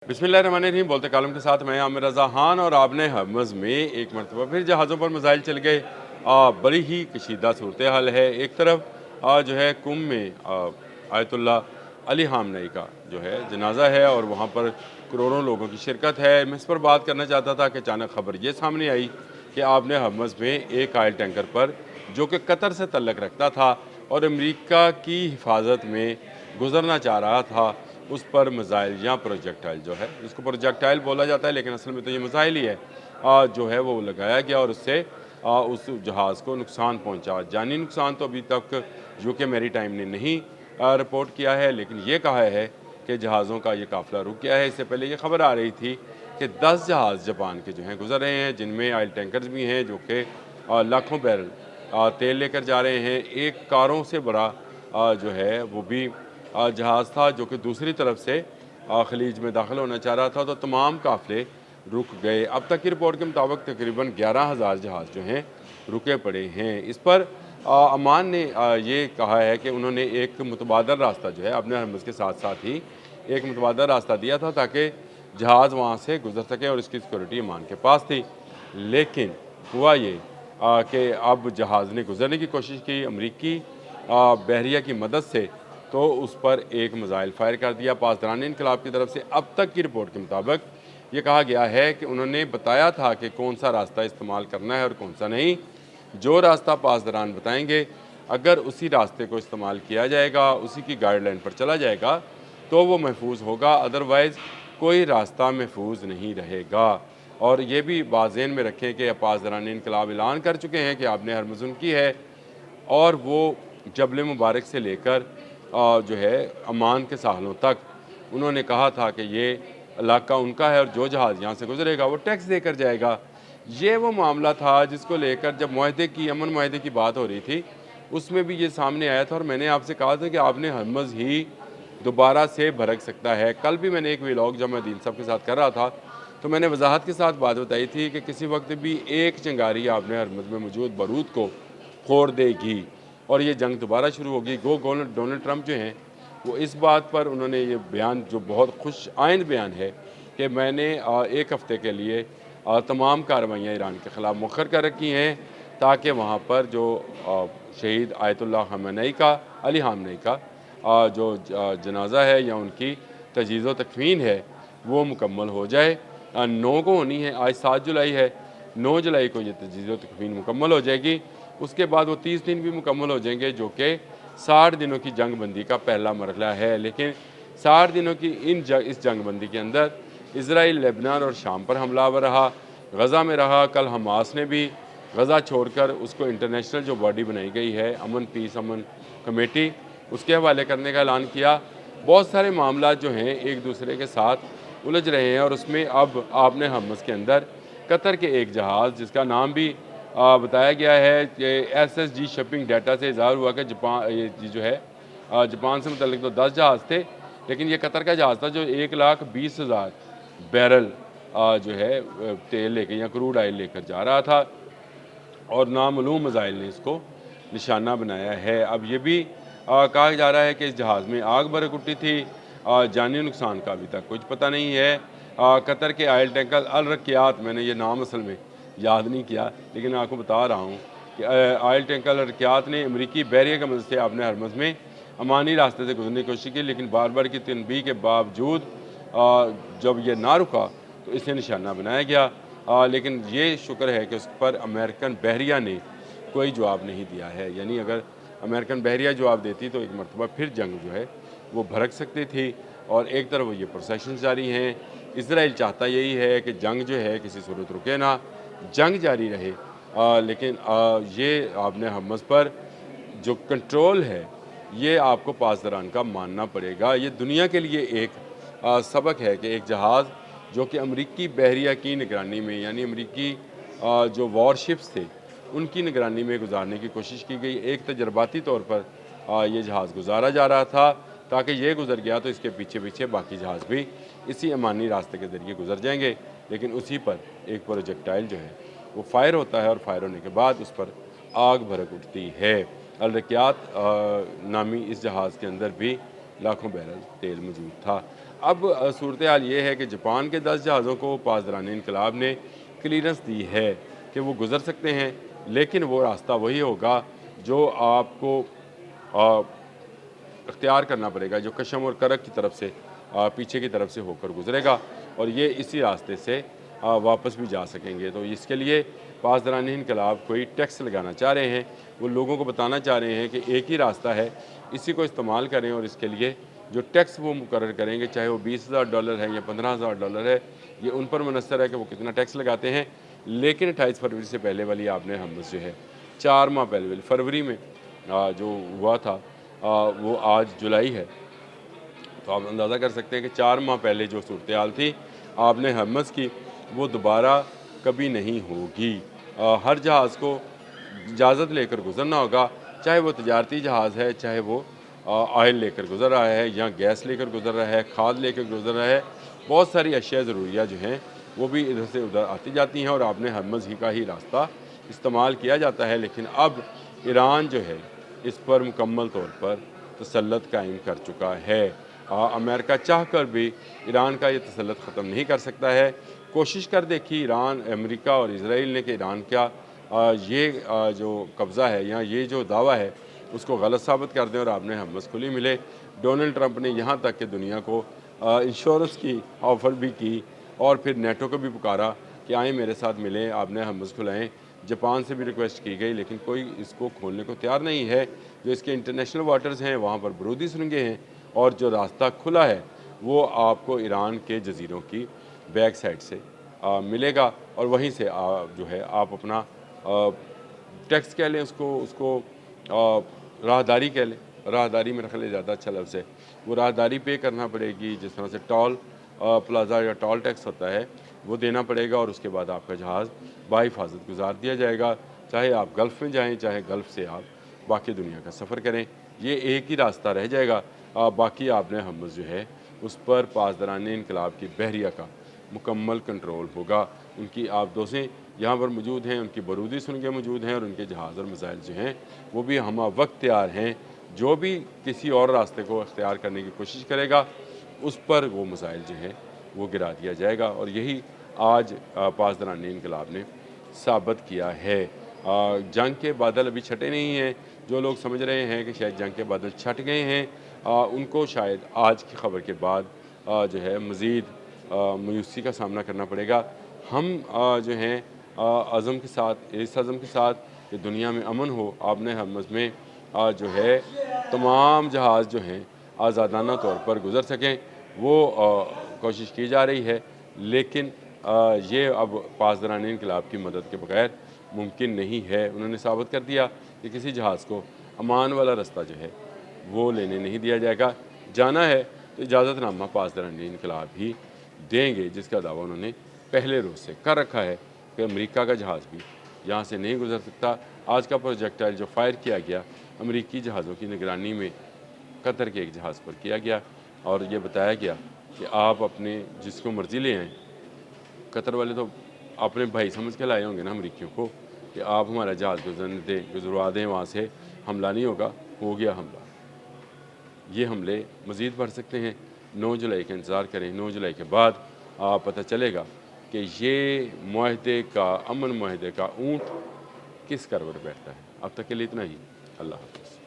बिस्मिल्लाहिर्रहमानिर्रहीम। बोलते कालम के साथ मैं आमिर रज़ा खान और आपने हरमज़ में एक मरतबा फिर जहाज़ों पर मिसाइल चल गए। बड़ी ही कशीदा सूरत हाल है। एक तरफ जो है कुम में आयतुल्लाह अली ख़ामनेई का जो है जनाज़ा है और वहाँ पर करोड़ों लोगों की शिरकत है। मैं इस पर बात करना चाहता था कि अचानक ख़बर ये सामने आई कि आपने हरमज़ में एक ऑयल टैंकर पर जो कि कतर से तल्लक रखता था और अमेरिका की हिफाजत में गुजरना चाह रहा था, उस पर मिसाइल या प्रोजेक्टाइल जो है, इसको प्रोजेक्टाइल बोला जाता है लेकिन असल में तो ये मिसाइल ही है, जो है वो लगाया गया और उससे उस जहाज़ को नुकसान पहुंचा। जानी नुकसान तो अभी तक यूके मैरी टाइम ने नहीं रिपोर्ट किया है, लेकिन ये कहा है कि जहाज़ों का ये काफ़िला रुक गया है। इससे पहले ये खबर आ रही थी कि 10 जहाज़ जापान के जो हैं गुजर रहे हैं, जिनमें ऑयल टैंकर्स भी हैं जो कि लाखों बैरल तेल लेकर जा रहे हैं। एक कारों से बड़ा जो है वो भी जहाज़ था जो कि दूसरी तरफ से खलीज में दाखिल होना चाह रहा था, तो तमाम काफ़िले रुक गए। अब तक की रिपोर्ट के मुताबिक तकरीबन 11,000 जहाज़ जो हैं रुके पड़े हैं। इस पर अमान ने ये कहा है कि उन्होंने एक मुतबादल रास्ता जो है अपने हरमज़ के साथ साथ ही एक मुतबादल रास्ता दिया था ताकि जहाज़ वहाँ से गुजर सके और इसकी सिक्योरिटी अमान के पास थी। लेकिन हुआ ये कि अब जहाज़ ने गुजरने की कोशिश की अमरीकी बहरिया की मदद से, तो उस पर एक मिसाइल फायर कर दिया पासदारान इनकलाब की तरफ से। अब तक की रिपोर्ट के मुताबिक ये कहा गया है कि उन्होंने बताया था कि कौन सा रास्ता इस्तेमाल करना है और कौन सा नहीं। जो रास्ता पासदारान बताएंगे, अगर उसी रास्ते को इस्तेमाल किया जाएगा, उसी की गाइडलाइन पर चला जाएगा, तो वो महफूज होगा, अदरवाइज़ कोई रास्ता महफूज नहीं रहेगा। और ये भी बात ज़हन में रखें कि पासदारान इनकलाब ऐलान कर चुके हैं कि आपने हरमज़ उनकी है और वो जबल मुबारक से लेकर जो है अमान के साहलों तक उन्होंने कहा था कि ये इलाका उनका है और जो जहाज़ यहाँ से गुजरेगा वो टैक्स देकर जाएगा। ये वो मामला था जिसको लेकर जब मुआहदे की अमन मुआहदे की बात हो रही थी, उसमें भी ये सामने आया था और मैंने आपसे कहा था कि आपने हरमज़ ही दोबारा से भड़क सकता है। कल भी मैंने एक व्लॉग जब मैं दीन साहब के साथ कर रहा था, तो मैंने वजाहत के साथ बात बताई थी कि किसी वक्त भी एक चिंगारी आपने हरमज़ में मौजूद बारूद को फोड़ देगी और ये जंग दोबारा शुरू होगी। डोनाल्ड ट्रंप जो हैं वो इस बात पर उन्होंने ये बयान जो बहुत खुश आइंद बयान है कि मैंने एक हफ़्ते के लिए तमाम कार्रवाइयाँ ईरान के ख़िलाफ़ मुखर कर रखी हैं ताकि वहाँ पर जो शहीद आयतुल्लाह ख़ामनेई का अली ख़ामनेई का जो जनाज़ा है या उनकी तजहीज़ व तकफ़ीन है वो मुकम्मल हो जाए। 9 को होनी है, आज 7 जुलाई है, 9 जुलाई को ये तजहीज़ व तकफ़ीन मुकम्मल हो जाएगी। उसके बाद वो 30 दिन भी मुकम्मल हो जाएंगे जो कि 60 दिनों की जंग बंदी का पहला मरहला है। लेकिन 60 दिनों की इस जंग बंदी के अंदर इसराइल लेबनान और शाम पर हमलावर रहा, गज़ा में रहा। कल हमास ने भी गज़ा छोड़कर उसको इंटरनेशनल जो बॉडी बनाई गई है अमन कमेटी, उसके हवाले करने का ऐलान किया। बहुत सारे मामला जो हैं एक दूसरे के साथ उलझ रहे हैं और उसमें अब आपने हरमज़ के अंदर कतर के एक जहाज़ जिसका नाम भी बताया गया है कि एसएसजी शिपिंग डाटा से इज़हार हुआ कि ये जो है जापान से मुतल्लिक तो 10 जहाज़ थे, लेकिन ये कतर का जहाज़ था जो 1,20,000 बैरल जो है तेल लेकर या क्रूड ऑयल लेकर जा रहा था और नामालूम मिसाइल ने इसको निशाना बनाया है। अब ये भी कहा जा रहा है कि इस जहाज़ में आग भड़क उठी थी। जानी नुकसान का अभी तक कुछ पता नहीं है। कतर के ऑयल टैंकर अल रकियात, मैंने ये नाम असल में याद नहीं किया लेकिन आपको बता रहा हूँ कि ऑयल टैंकर अल रकियात ने अमरीकी बैरियर की मदद से अपने हरमज़ में अमानी रास्ते से गुजरने की कोशिश की, लेकिन बार बार की तनबीह के बावजूद जब ये ना रुका तो इसे निशाना बनाया गया। लेकिन ये शुक्र है कि उस पर अमेरिकन बहरिया ने कोई जवाब नहीं दिया है। यानी अगर अमेरिकन बहरिया जवाब देती तो एक मरतबा फिर जंग जो है वो भड़क सकती थी और एक तरफ ये प्रोसेशन जारी हैं। इसराइल चाहता यही है कि जंग जो है किसी सूरत रुके ना, जंग जारी रहे। लेकिन ये आपने हरमज़ पर जो कंट्रोल है ये आपको पासदारान का मानना पड़ेगा। ये दुनिया के लिए एक सबक है कि एक जहाज़ जो कि अमरीकी बहरिया की निगरानी में, यानी अमरीकी जो वॉरशिप्स थे उनकी निगरानी में गुजारने की कोशिश की गई। एक तजर्बाती तौर पर ये जहाज़ गुजारा जा रहा था ताकि ये गुजर गया तो इसके पीछे पीछे बाकी जहाज़ भी इसी अमानी रास्ते के ज़रिए गुजर जाएंगे। लेकिन उसी पर एक प्रोजेक्टाइल जो है वो फायर होता है और फायर होने के बाद उस पर आग भड़क उठती है। अल रकियात नामी इस जहाज़ के अंदर भी लाखों बैरल तेल मौजूद था। اب صورتحال یہ ہے کہ جاپان کے 10 جہازوں کو پاسداران انقلاب نے کلیئرنس دی ہے کہ وہ گزر سکتے ہیں، لیکن وہ راستہ وہی ہوگا جو آپ کو آ، اختیار کرنا پڑے گا، جو کشم اور کرک کی طرف سے پیچھے کی طرف سے ہو کر گزرے گا، اور یہ اسی راستے سے واپس بھی جا سکیں گے۔ تو اس کے لیے پاسداران انقلاب کوئی ٹیکس لگانا چاہ رہے ہیں، وہ لوگوں کو بتانا چاہ رہے ہیں کہ ایک ہی راستہ ہے، اسی کو استعمال کریں، اور اس کے لیے جو ٹیکس وہ مقرر کریں گے، چاہے وہ $20,000 ہے یا $15,000 ہے، یہ ان پر منحصر ہے کہ وہ کتنا ٹیکس لگاتے ہیں۔ لیکن 28 فروری سے پہلے والی آپ نے حمس جو ہے 4 ماہ پہلے فروری میں جو ہوا تھا، وہ آج جولائی ہے، تو آپ اندازہ کر سکتے ہیں کہ 4 ماہ پہلے جو صورتحال تھی آپ نے حمس کی، وہ دوبارہ کبھی نہیں ہوگی۔ ہر جہاز کو اجازت لے کر گزرنا ہوگا، چاہے وہ تجارتی جہاز ہے، چاہے وہ آئل لے کر گزر رہا ہے یا گیس لے کر گزر رہا ہے، کھاد لے کر گزر رہا ہے، بہت ساری اشیاء ضروریہ جو ہیں وہ بھی ادھر سے ادھر آتی جاتی ہیں، اور آپ نے حرمز ہی کا ہی راستہ استعمال کیا جاتا ہے۔ لیکن اب ایران جو ہے اس پر مکمل طور پر تسلط قائم کر چکا ہے۔ امریکہ چاہ کر بھی ایران کا یہ تسلط ختم نہیں کر سکتا ہے۔ کوشش کر دیکھی ایران، امریکہ اور اسرائیل نے کہ ایران کا یہ جو قبضہ ہے یا یہ جو دعویٰ ہے اس کو غلط ثابت کر دیں اور آپ نے حمس کھلی ملے۔ ڈونلڈ ٹرمپ نے یہاں تک کہ دنیا کو انشورنس کی آفر بھی کی، اور پھر نیٹو کو بھی پکارا کہ آئیں میرے ساتھ ملیں، آپ نے حمس کھلائیں۔ جاپان سے بھی ریکویسٹ کی گئی، لیکن کوئی اس کو کھولنے کو تیار نہیں ہے۔ جو اس کے انٹرنیشنل واٹرز ہیں وہاں پر برودی سرنگیں ہیں، اور جو راستہ کھلا ہے وہ آپ کو ایران کے جزیروں کی بیک سائڈ سے ملے گا، اور وہیں سے جو ہے آپ اپنا ٹیکس کہہ لیں اس کو راہداری کہہ لیں۔ راہداری میرا خیال ہے زیادہ اچھا لفظ ہے۔ وہ راہداری پے کرنا پڑے گی، جس طرح سے ٹول پلازا یا ٹول ٹیکس ہوتا ہے وہ دینا پڑے گا، اور اس کے بعد آپ کا جہاز بحفاظت گزار دیا جائے گا، چاہے آپ گلف میں جائیں، چاہے گلف سے آپ باقی دنیا کا سفر کریں۔ یہ ایک ہی راستہ رہ جائے گا، باقی آپ نے حمس جو ہے اس پر پاسداران انقلاب کی بحریہ کا مکمل کنٹرول ہوگا۔ ان کی آبدوزیں یہاں پر موجود ہیں، ان کی برودی سرنگیں موجود ہیں، اور ان کے جہاز اور میزائل جو ہیں وہ بھی ہمہ وقت تیار ہیں۔ جو بھی کسی اور راستے کو اختیار کرنے کی کوشش کرے گا اس پر وہ میزائل جو ہیں وہ گرا دیا جائے گا، اور یہی آج پاسداران انقلاب نے ثابت کیا ہے۔ جنگ کے بادل ابھی چھٹے نہیں ہیں۔ جو لوگ سمجھ رہے ہیں کہ شاید جنگ کے بادل چھٹ گئے ہیں، ان کو شاید آج کی خبر کے بعد جو ہے مزید مایوسی کا سامنا کرنا پڑے گا۔ ہم جو ہیں عزم کے ساتھ، اس عزم کے ساتھ کہ دنیا میں امن ہو، آپ نے حمس میں جو ہے تمام جہاز جو ہیں آزادانہ طور پر گزر سکیں، وہ کوشش کی جا رہی ہے، لیکن یہ اب پاسداران انقلاب کی مدد کے بغیر ممکن نہیں ہے۔ انہوں نے ثابت کر دیا کہ کسی جہاز کو امان والا رستہ جو ہے وہ لینے نہیں دیا جائے گا۔ جانا ہے تو اجازت نامہ پاسداران انقلاب ہی دیں گے، جس کا دعویٰ انہوں نے پہلے روز سے کر رکھا ہے کہ امریکہ کا جہاز بھی یہاں سے نہیں گزر سکتا۔ آج کا پروجیکٹائل جو فائر کیا گیا امریکی جہازوں کی نگرانی میں قطر کے ایک جہاز پر کیا گیا، اور یہ بتایا گیا کہ آپ اپنے جس کو مرضی لے آئیں۔ قطر والے تو اپنے بھائی سمجھ کے لائے ہوں گے نا امریکیوں کو، کہ آپ ہمارا جہاز گزروا دیں، وہاں سے حملہ نہیں ہوگا۔ ہو گیا حملہ۔ یہ حملے مزید بڑھ سکتے ہیں۔ 9 جولائی کا انتظار کریں۔ 9 جولائی کے بعد پتہ چلے گا کہ یہ معاہدے کا، امن معاہدے کا اونٹ کس کروٹ بیٹھتا ہے۔ اب تک کے لیے اتنا ہی۔ اللہ حافظ۔